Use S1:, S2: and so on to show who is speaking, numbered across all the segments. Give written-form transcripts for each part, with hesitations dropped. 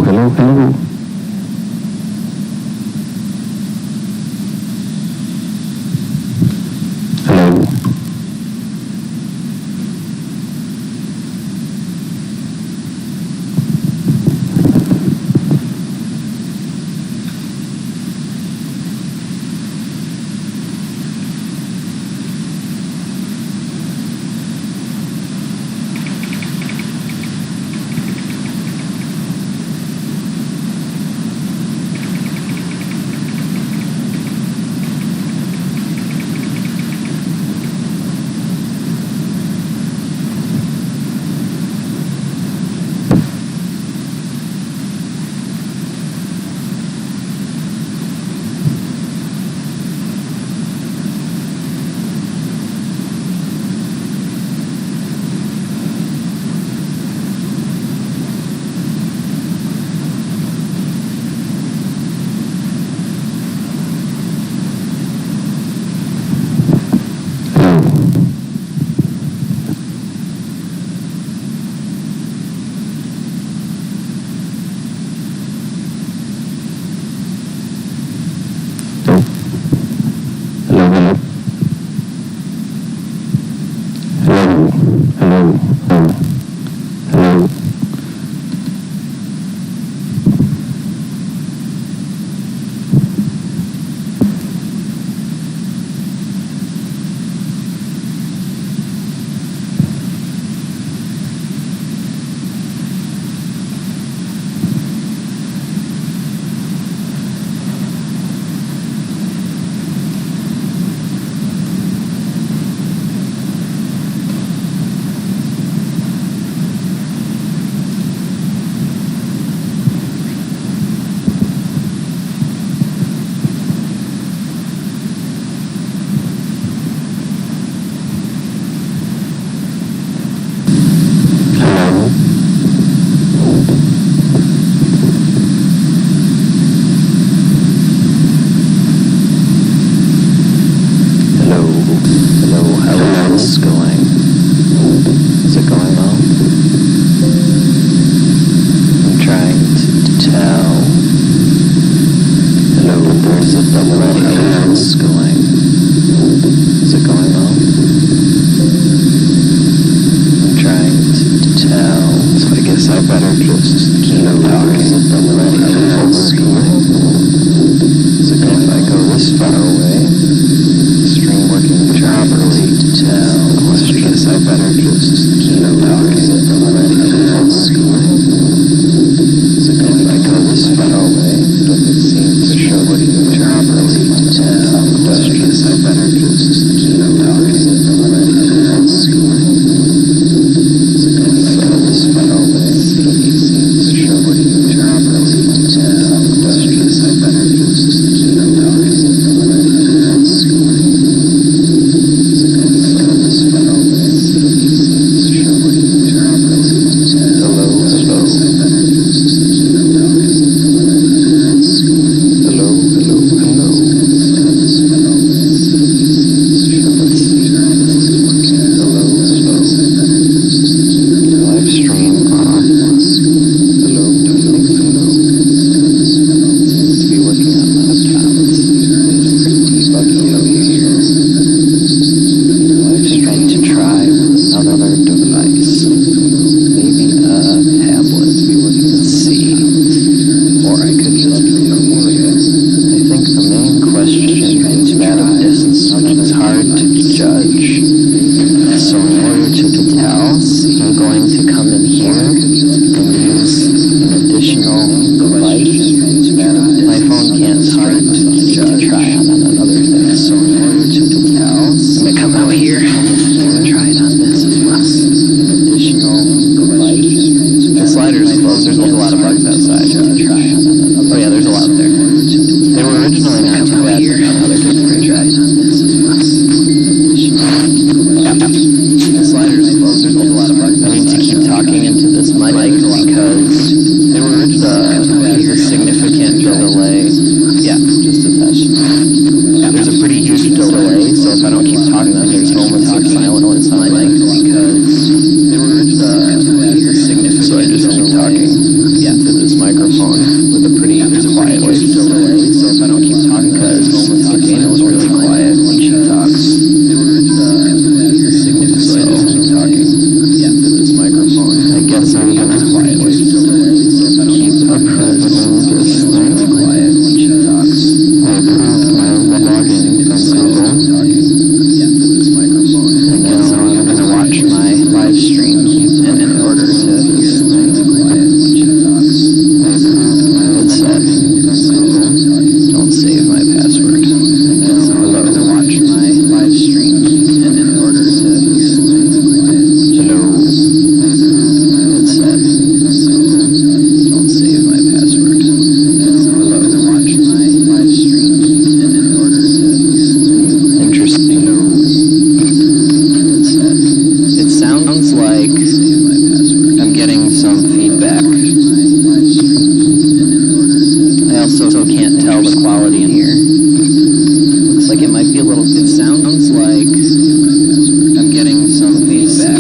S1: hello, hello. Hello. talking into this microphone. I guess I'm gonna quietly keep approving this thing quiet when she talks. I approved my login from Google talking into this microphone. I guess I'm gonna watch my live stream, and in order to hear this thing quiet when she talks, I approved my headset from Google. Don't save my password. I guess I'm gonna watch my live stream, and in order to hear this thing quiet, hello, headset from Google. Don't save my password. I guess I'm gonna watch my live stream, and in order to hear this thing interesting. Headset. It sounds like I'm getting some feedback. I also can't tell the quality in here. Looks like it might be a little. It sounds like I'm getting some feedback.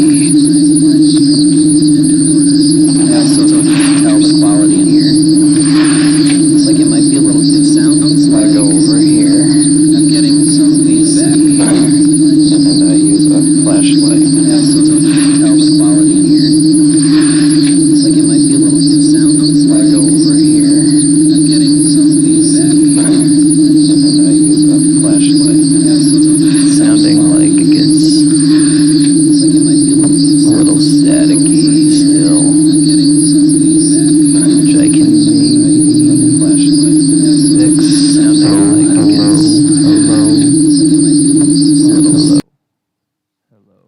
S1: I also can't tell the quality in here. Looks like it might be a little. It sounds like over here. I'm getting some feedback. And I use a flashlight. I also can't tell the quality in here. Looks like it might be a little. It sounds like over here. I'm getting some feedback. And I use a flashlight. I also sounding like it gets. Looks like it might be a little staticky still. I'm getting some feedback. Which I can maybe flashlight fix. Sounding like it gets. Hello. Looks like it might be a little low. Hello.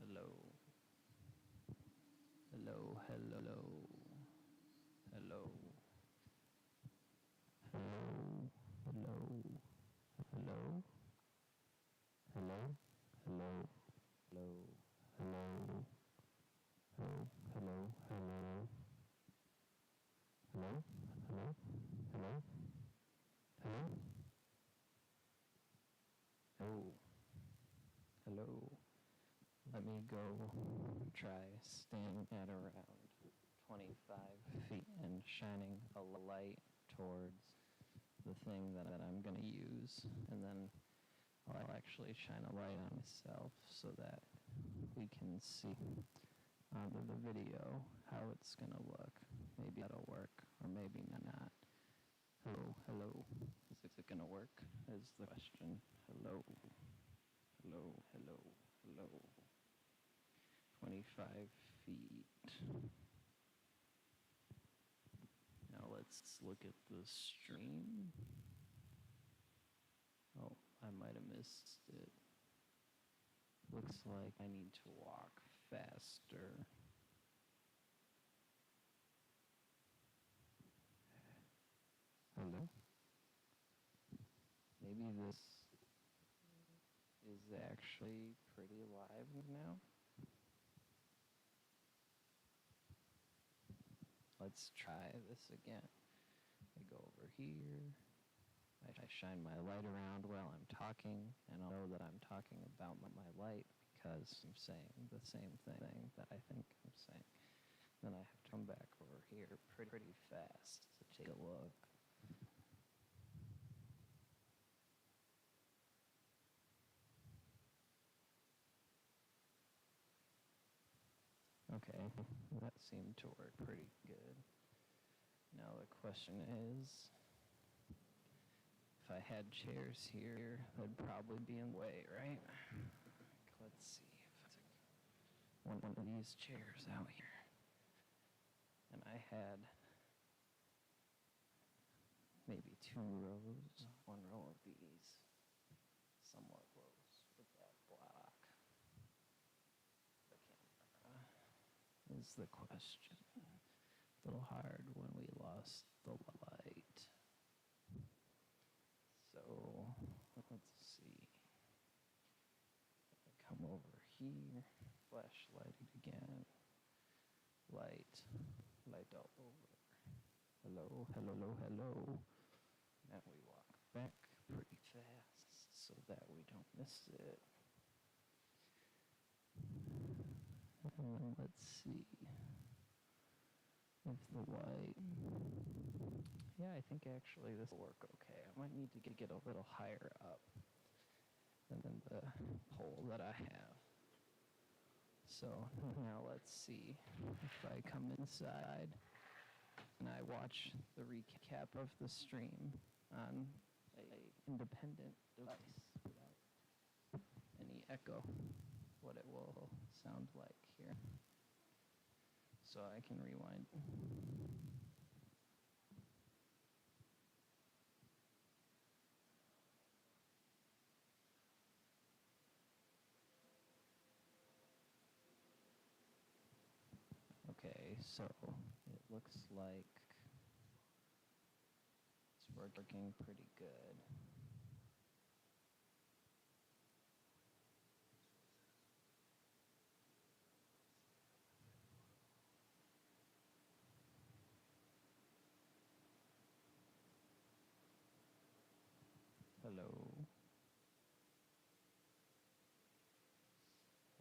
S1: Hello. Hello. Hello. Hello. Hello. Hello. Hello. Hello. Hello. Hello. Hello. Hello. Hello. Hello. Hello. Hello. Hello. Oh. Hello. Let me go try staying at around 25 feet and shining a light towards the thing that I'm going to use, and then I'll actually shine a light on myself so that we can see onto the video how it's going to look. Maybe that'll work, or maybe not. Hello, hello. Is it going to work? Is the question. Hello, hello, hello, hello. 25 feet. Now let's look at the stream. Oh, I might have missed it. Looks like I need to walk faster. Hello? Maybe this is actually pretty live now. Let's try this again. I go over here. I shine my light around while I'm talking, and I'll know that I'm talking about my light because I'm saying the same thing that I think I'm saying. Then I have to come back over here pretty fast to take a look. Okay, that seemed to work pretty good. Now the question is, if I had chairs here, they'd probably be in the way, right? Let's see if one of these chairs out here. And I had maybe 2 rows, 1 row of these, somewhat close with that block. The camera is the question. A little hard when we lost the light. So let's see. I come over here, flashlight again, light all over. Hello, hello, hello. Now we walk back pretty fast so that we don't miss it. Let's see if the light. Yeah, I think actually this will work okay. I might need to get a little higher up than the pole that I have. So now let's see if I come inside and I watch the recap of the stream on a independent device without any echo, what it will sound like here. So I can rewind. Okay, so it looks like it's working pretty good. Hello.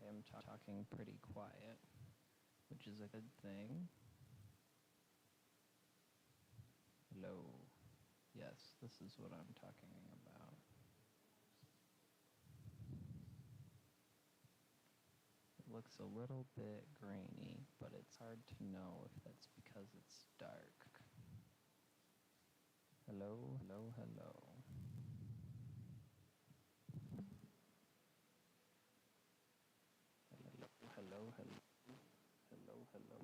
S1: I am talking pretty quiet, which is a good thing. Hello. Yes, this is what I'm talking about. It looks a little bit grainy, but it's hard to know if that's because it's dark. Hello, hello, hello. Hello, hello, hello. Hello, hello.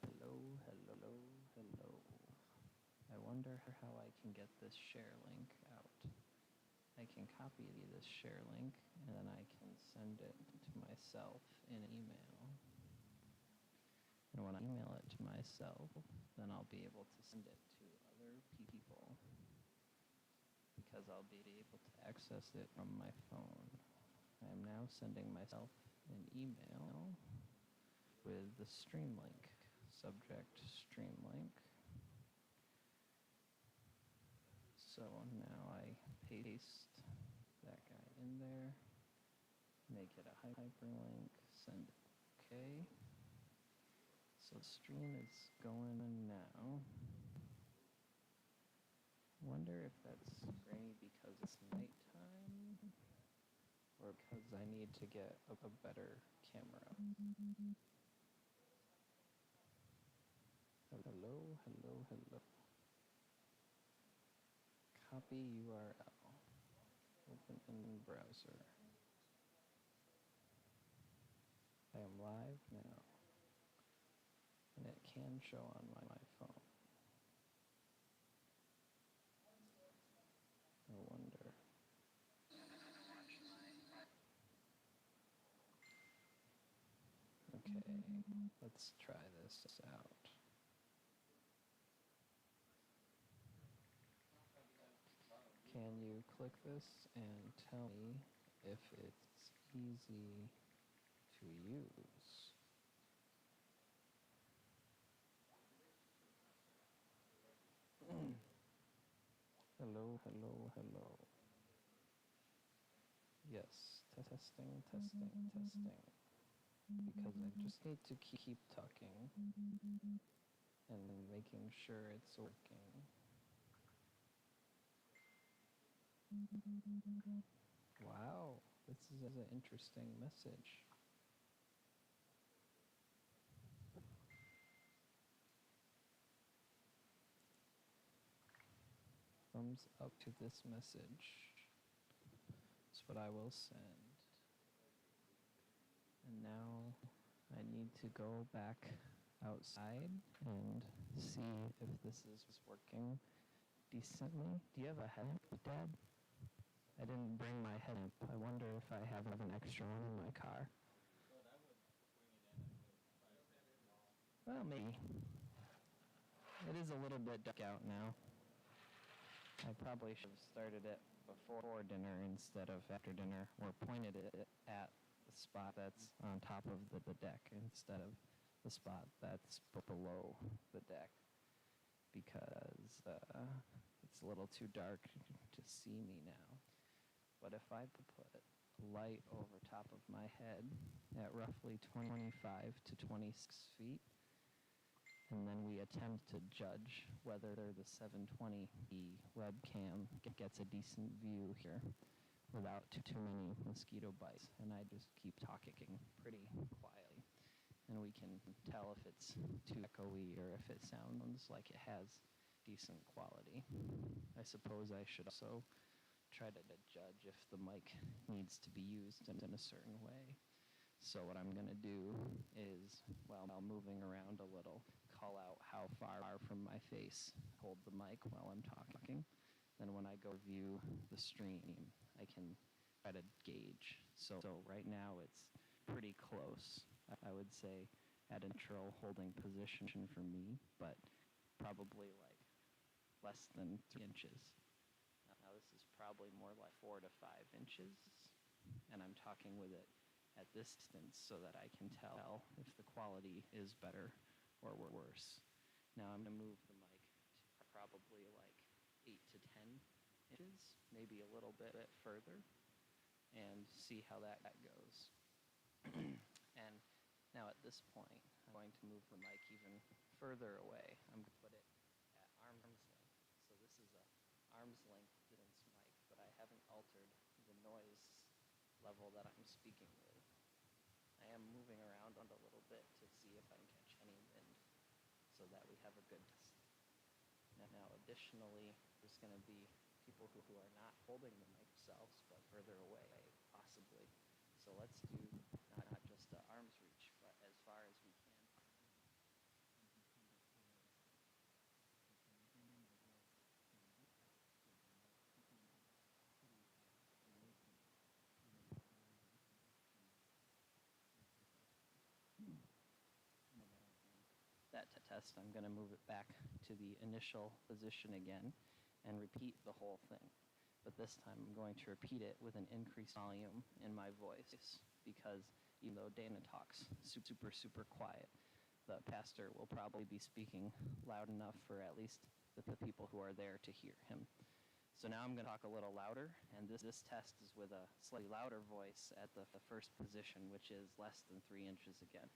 S1: Hello, hello, hello. I wonder how I can get this share link out. I can copy this share link and then I can send it to myself in email. And when I email it to myself, then I'll be able to send it to other people because I'll be able to access it from my phone. I am now sending myself an email with the stream link, subject stream link. So now I paste that guy in there, make it a hyperlink, send it. Okay. So the stream is going now. Wonder if that's grainy because it's nighttime or because I need to get a better camera. Hello, hello, hello. Copy URL. Open in browser. I am live now. And it can show on my phone. I wonder. Okay, let's try this out. Can you click this and tell me if it's easy to use? Hello, hello, hello. Yes, testing, testing, testing. Because I just need to keep talking and then making sure it's working. Wow, this is an interesting message. Thumbs up to this message. That's what I will send. And now I need to go back outside and see if this is working decently. Do you have a headlamp, Dad? I didn't bring my headlamp. I wonder if I have an extra one in my car. Well, maybe. It is a little bit dark out now. I probably should have started it before dinner instead of after dinner, or pointed it at the spot that's on top of the deck instead of the spot that's below the deck, because it's a little too dark to see me now. But if I put a light over top of my head at roughly 25 to 26 feet, and then we attempt to judge whether the 720p webcam gets a decent view here without too many mosquito bites. And I just keep talking pretty quietly, and we can tell if it's too echoey or if it sounds like it has decent quality. I suppose I should also try to judge if the mic needs to be used in a certain way. So what I'm going to do is, while moving around a little, call out how far from my face hold the mic while I'm talking. Then when I go view the stream, I can try to gauge. So right now it's pretty close. I would say at a neutral holding position for me, but probably like less than 3 inches. Now this is probably more like 4 to 5 inches, and I'm talking with it at this distance so that I can tell if the quality is better or worse. Now I'm going to move the mic to probably like 8 to 10 inches, maybe a little bit further, and see how that goes. And now at this point, I'm going to move the mic even further away. I'm going to put it at arm's length. So this is a arm's length distance mic, but I haven't altered the noise level that I'm speaking with. I am moving around a little bit to see if I can catch any wind so that we have a good test. Now additionally, there's going to be people who are not holding the mic themselves, but further away, possibly. So let's do not just arm's reach, but as far as we can. That test, I'm going to move it back to the initial position again and repeat the whole thing. But this time I'm going to repeat it with an increased volume in my voice, because even though Dana talks super quiet, the pastor will probably be speaking loud enough for at least the people who are there to hear him. So now I'm going to talk a little louder, and this test is with a slightly louder voice at the first position, which is less than 3 inches again.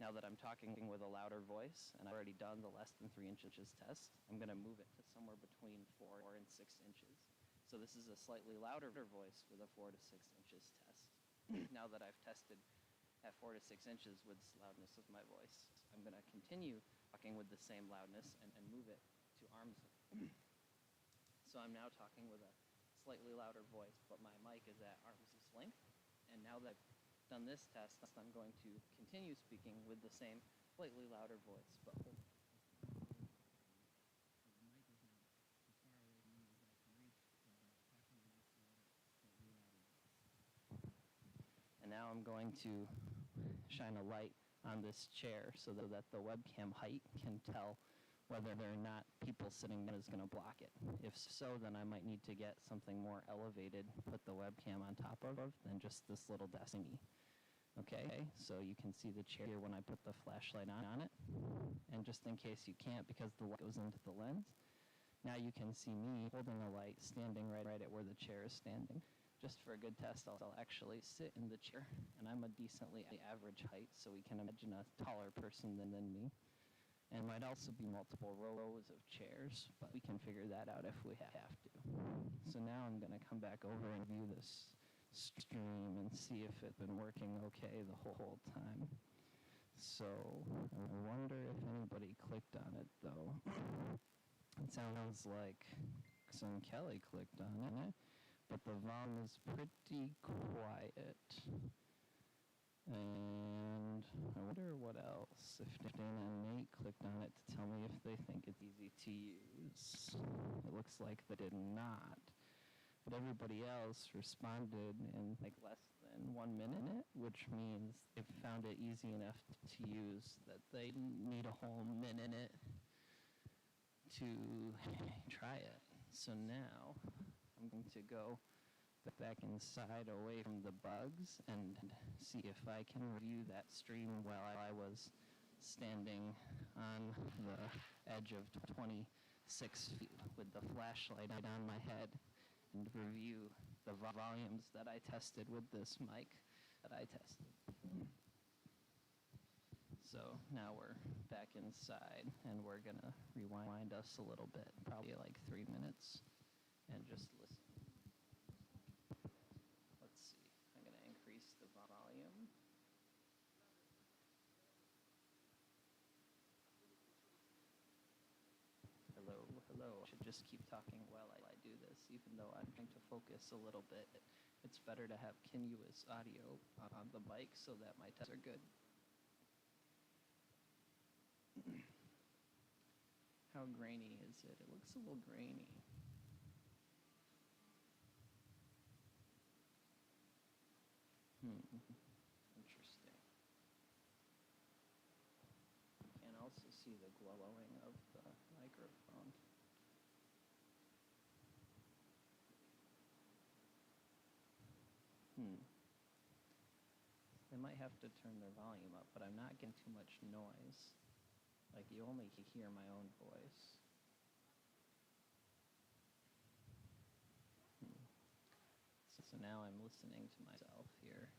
S1: Now that I'm talking with a louder voice, and I've already done the less than 3 inches test, I'm going to move it to somewhere between 4 and 6 inches. So this is a slightly louder voice with a 4 to 6 inches test. Now that I've tested at 4 to 6 inches with the loudness of my voice, I'm going to continue talking with the same loudness and move it to arm's length. So I'm now talking with a slightly louder voice, but my mic is at arm's length. And now that I've done this test, I'm going to continue speaking with the same slightly louder voice, but hold. And now I'm going to shine a light on this chair so that the webcam height can tell whether or not people sitting down is going to block it. If so, then I might need to get something more elevated, put the webcam on top of, than just this little desk thingy. Okay, so you can see the chair when I put the flashlight on it. And just in case you can't, because the light goes into the lens, now you can see me holding a light standing right at where the chair is standing. Just for a good test, I'll actually sit in the chair, and I'm a decently average height, so we can imagine a taller person than me. And might also be multiple rows of chairs, but we can figure that out if we have to. So now I'm going to come back over and view this stream and see if it's been working okay the whole time. So I wonder if anybody clicked on it, though. It sounds like some Kelly clicked on it, but the volume is pretty quiet. And I wonder what else, if Dana and Nate clicked on it to tell me if they think it's easy to use. It looks like they did not. But everybody else responded in like less than 1 minute, which means they found it easy enough to use that they didn't need a whole minute to try it. So now I'm going to go back inside away from the bugs and see if I can review that stream while I was standing on the edge of 26 feet with the flashlight on my head, and review the volumes that I tested with this mic that I tested. So now we're back inside, and we're gonna rewind us a little bit, probably like 3 minutes, and just listen. Let's see. I'm gonna increase the volume. Hello, hello. I should just keep talking while I do this, even though I'm trying to focus a little bit. It's better to have continuous audio on the mic so that my tests are good. How grainy is it? It looks a little grainy. Interesting. You can also see the glowing of the microphone. They might have to turn their volume up, but I'm not getting too much noise. Like, you only hear my own voice. So now I'm listening to myself here.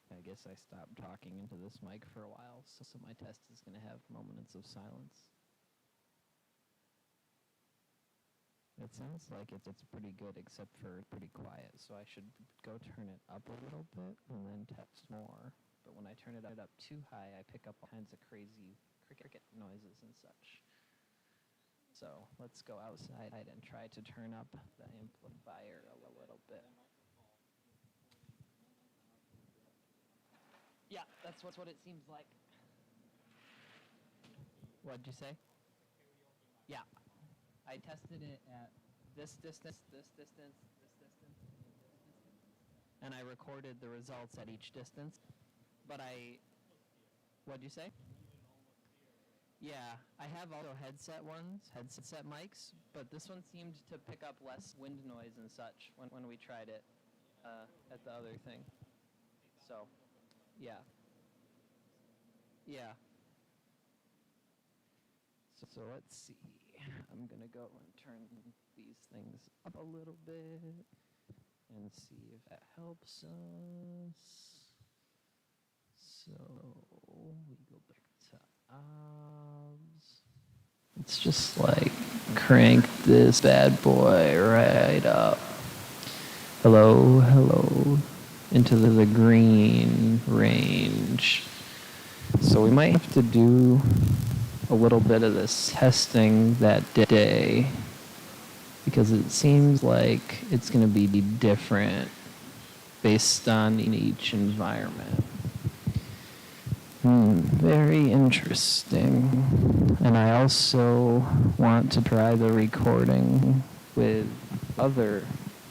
S1: I guess I stopped talking into this mic for a while, so my test is going to have moments of silence. It sounds like it's pretty good, except for pretty quiet, so I should go turn it up a little bit and then test more. But when I turn it up too high, I pick up all kinds of crazy cricket noises and such. So let's go outside and try to turn up the amplifier a little bit. Yeah, that's what it seems like. What'd you say? Yeah. I tested it at this distance, this distance, this distance, and this distance. And I recorded the results at each distance. But what'd you say? Yeah, I have also headset mics, but this one seemed to pick up less wind noise and such when we tried it at the other thing. So, yeah. Yeah. So let's see. I'm going to go and turn these things up a little bit and see if that helps us. So we go back to obs. Let's just like crank this bad boy right up. Hello, hello. Into the green range. So we might have to do a little bit of this testing that day because it seems like it's going to be different based on each environment. Very interesting. And I also want to try the recording with other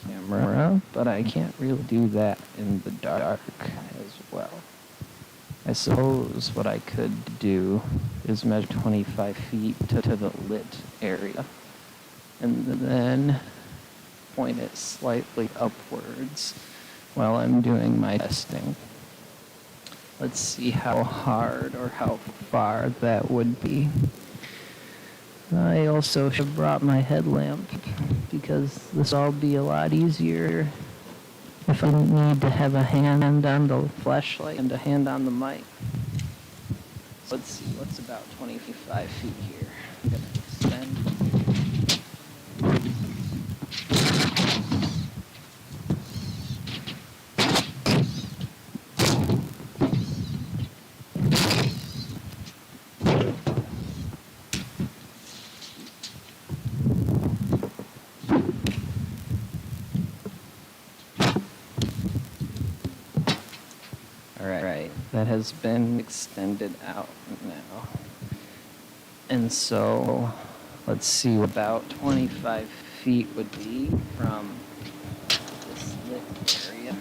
S1: camera, but I can't really do that in the dark as well. I suppose what I could do is measure 25 feet to the lit area and then point it slightly upwards while I'm doing my testing. Let's see how hard or how far that would be. I also should have brought my headlamp because this will all be a lot easier if I don't need to have a hand on the flashlight and a hand on the mic. Let's see, what's about 25 feet here? I'm going to extend. that has been extended out now. And so, let's see, about 25 feet would be from this lit area.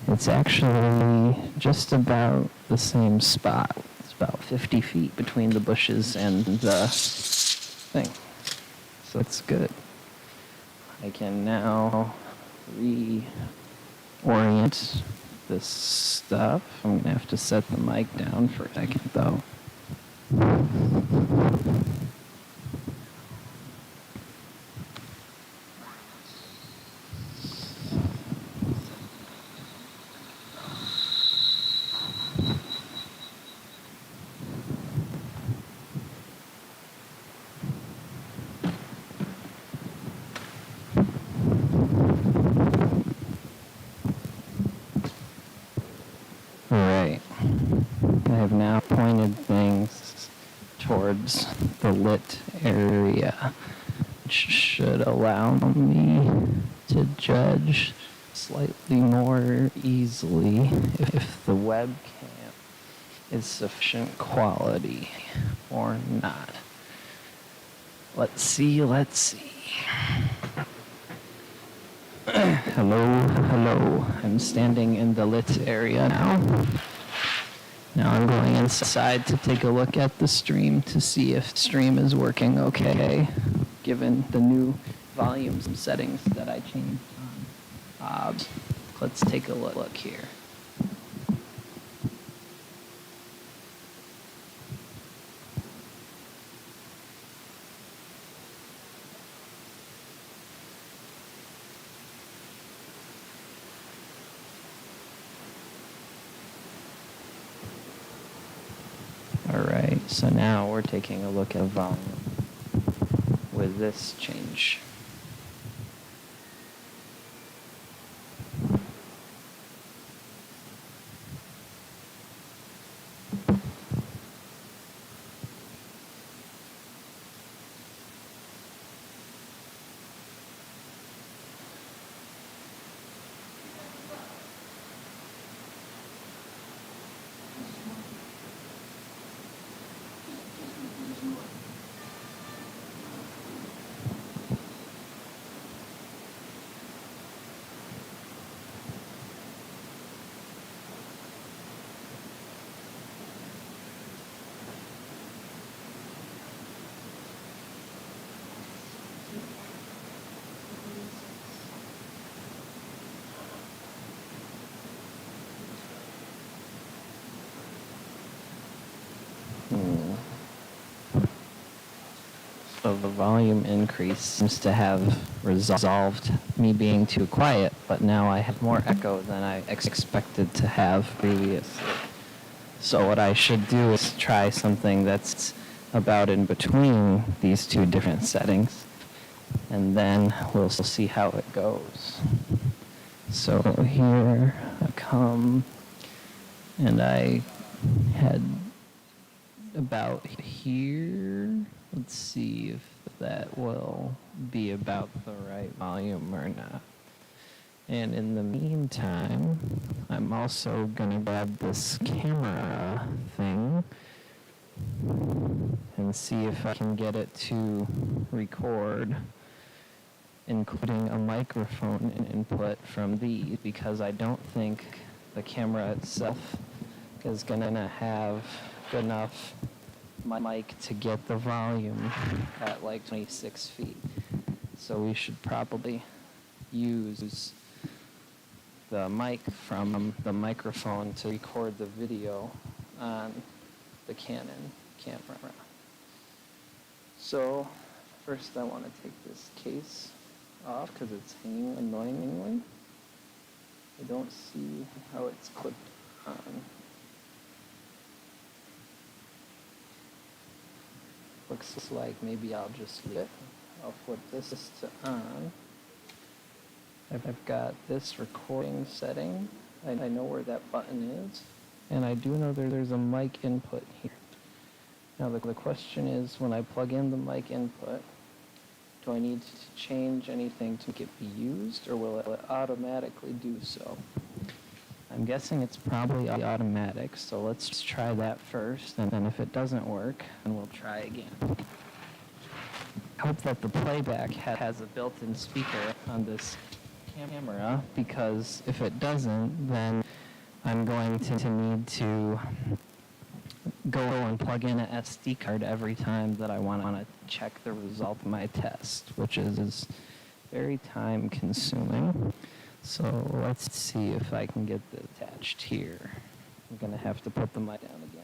S1: It's actually just about the same spot. It's about 50 feet between the bushes and the thing. So it's good. I can now reorient this stuff. I'm gonna have to set the mic down for a second though. Alright, I have now pointed things towards the lit area, which should allow me to judge slightly more easily if the webcam is sufficient quality or not. Let's see. Hello. I'm standing in the lit area now. Now I'm going inside to take a look at the stream to see if stream is working okay, given the new volume settings that I changed on OBS. Let's take a look here. Alright, so now we're taking a look at volume with this change. So the volume increase seems to have resolved me being too quiet, but now I have more echo than I expected to have previously. So what I should do is try something that's about in between these two different settings, and then we'll see how it goes. So here I come, and I head about here. Let's see if that will be about the right volume or not. And in the meantime, I'm also gonna grab this camera thing and see if I can get it to record, including a microphone input from these, because I don't think the camera itself is gonna have good enough mic to get the volume at like 26 feet. So we should probably use the mic from the microphone to record the video on the Canon camera. So first I want to take this case off because it's hanging annoyingly. I don't see how it's clipped on. Looks like maybe I'll just leave it. I'll flip this to on. I've got this recording setting. I know where that button is. And I do know there's a mic input here. Now the question is, when I plug in the mic input, do I need to change anything to make it be used, or will it automatically do so? I'm guessing it's probably automatic, so let's try that first, and then if it doesn't work, then we'll try again. I hope that the playback has a built-in speaker on this camera, because if it doesn't, then I'm going to need to go and plug in an SD card every time that I want to check the result of my test, which is very time consuming. So let's see if I can get this attached here. I'm going to have to put the mic down again.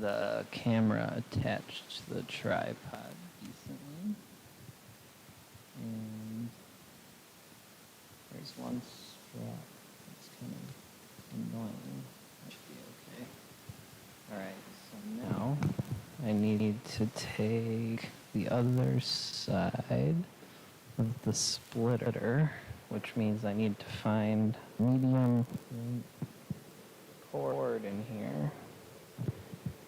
S1: The camera attached to the tripod decently, and there's one strap that's kind of annoying. That should be okay. Alright, so now I need to take the other side of the splitter, which means I need to find medium cord in here.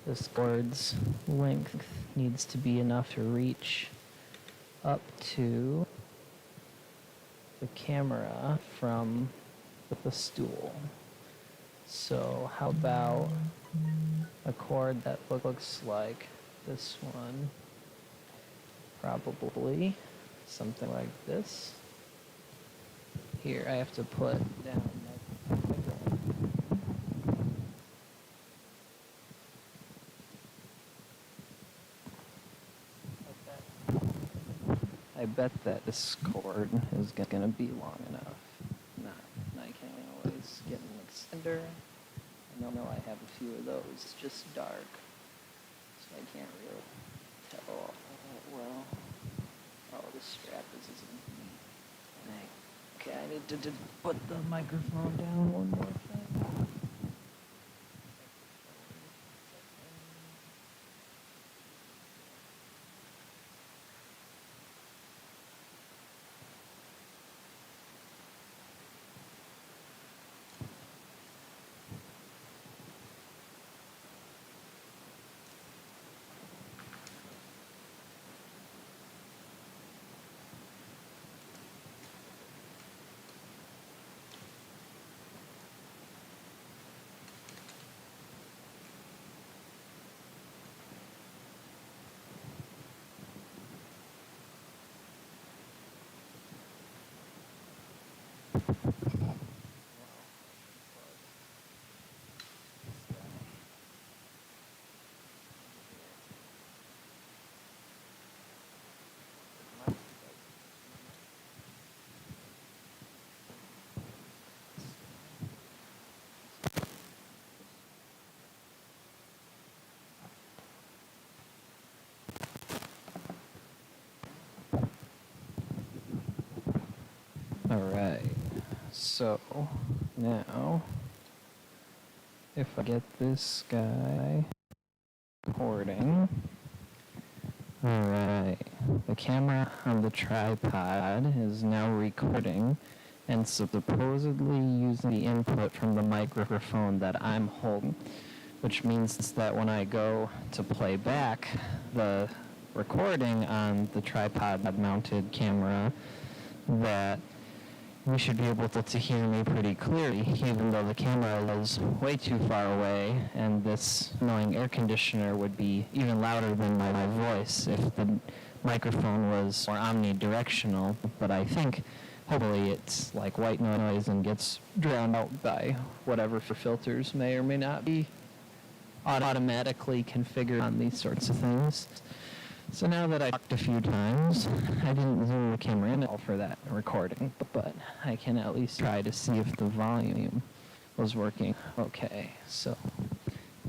S1: This cord's length needs to be enough to reach up to the camera from the stool. So how about a cord that looks like this one? Probably something like this. Here, I have to put down that. I bet that this cord is going to be long enough. I can always get an extender. I know I have a few of those. It's just dark, so I can't really tell all that well. Oh, the strap isn't neat. Okay, I need to put the microphone down one more time. Alright, so now if I get this guy recording, alright, the camera on the tripod is now recording and supposedly using the input from the microphone that I'm holding, which means that when I go to play back the recording on the tripod mounted camera, that you should be able to hear me pretty clearly, even though the camera is way too far away, and this annoying air conditioner would be even louder than my voice if the microphone was more omnidirectional. But I think hopefully it's like white noise and gets drowned out by whatever filters may or may not be automatically configured on these sorts of things. So now that I talked a few times, I didn't zoom the camera in for that recording, but I can at least try to see if the volume was working. Okay, so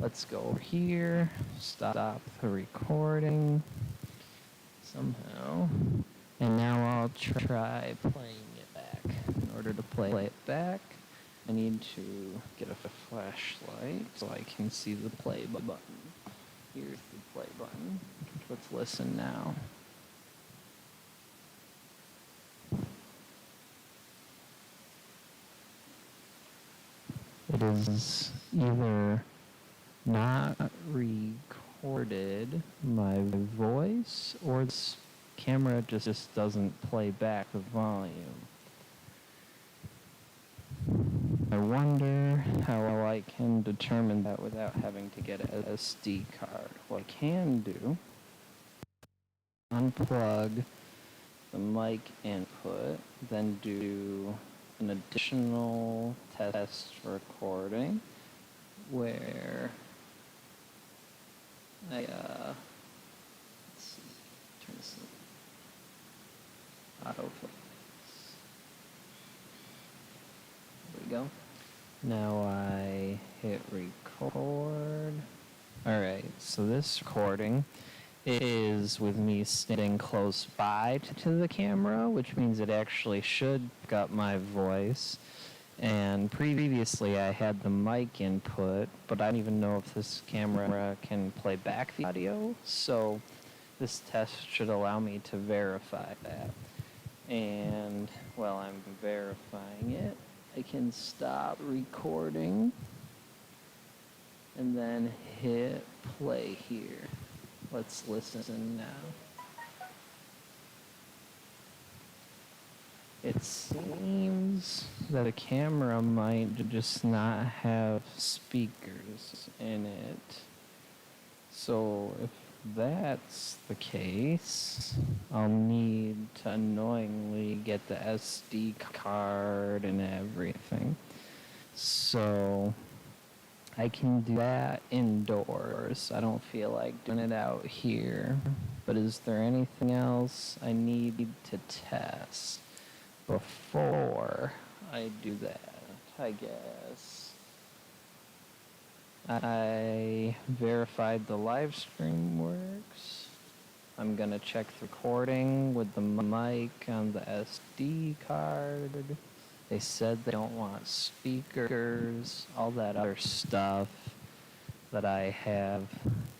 S1: let's go over here, stop the recording somehow, and now I'll try playing it back. In order to play it back, I need to get a flashlight so I can see the play button. Here's the play button. Let's listen now. It is either not recorded my voice or this camera just doesn't play back the volume. I wonder how I can determine that without having to get an SD card. What I can do, unplug the mic input, then do an additional test recording where I, let's see, turn this autofocus. There we go. Now I hit record. Alright, so this recording is with me standing close by to the camera, which means it actually should pick up my voice. And previously I had the mic input, but I don't even know if this camera can play back the audio, so this test should allow me to verify that. And while I'm verifying it, I can stop recording and then hit play here. Let's listen now. It seems that a camera might just not have speakers in it. So if that's the case, I'll need to annoyingly get the SD card and everything. So I can do that indoors. I don't feel like doing it out here. But is there anything else I need to test before I do that? I guess I verified the live stream works. I'm gonna check the recording with the mic on the SD card. They said they don't want speakers. All that other stuff that I have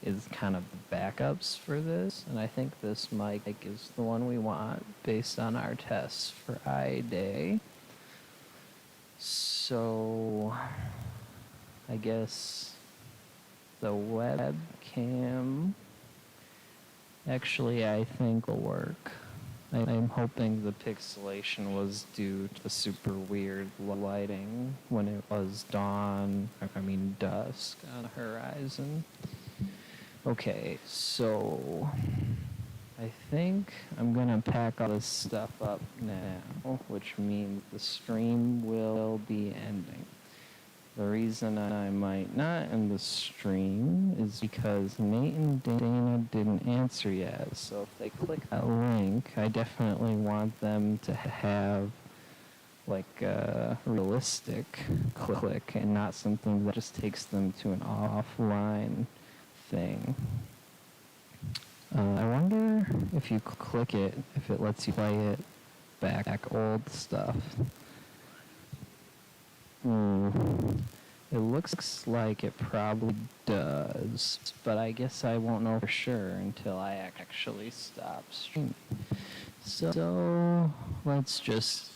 S1: is kind of backups for this, and I think this mic is the one we want based on our tests for iDay. So I guess the webcam actually I think will work. I'm hoping the pixelation was due to the super weird lighting when it was dusk on the horizon. Okay, so I think I'm gonna pack all this stuff up now, which means the stream will be ending. The reason I might not end the stream is because Nate and Dana didn't answer yet. So if they click that link, I definitely want them to have like a realistic click and not something that just takes them to an offline thing. I wonder if you click it, if it lets you play it back old stuff. It looks like it probably does, but I guess I won't know for sure until I actually stop streaming. So let's just